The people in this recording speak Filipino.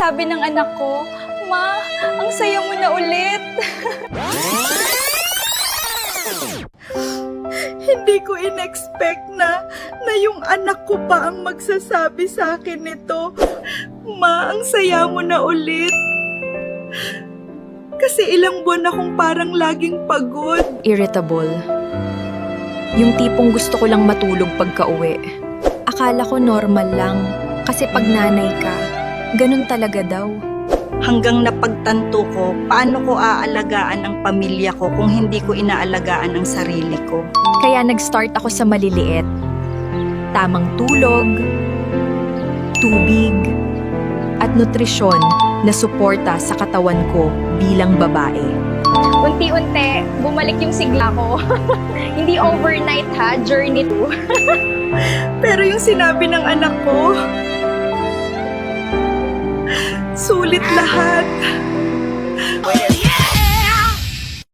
sabi ng anak ko, "Ma, ang saya mo na ulit." Hindi ko in-expect na yung anak ko pa ang magsasabi sa akin nito. Ma, ang saya mo na ulit. Kasi ilang buwan akong parang laging pagod. Irritable. Yung tipong gusto ko lang matulog pagka-uwi. Akala ko normal lang. Kasi pag nanay ka, ganun talaga daw. Hanggang napagtanto ko, paano ko aalagaan ang pamilya ko kung hindi ko inaalagaan ang sarili ko. Kaya nag-start ako sa maliliit. Tamang tulog, tubig, at nutrisyon na suporta sa katawan ko bilang babae. Unti-unti, bumalik yung sigla ko. Hindi overnight ha, journey to. Pero yung sinabi ng anak ko, sulit lahat.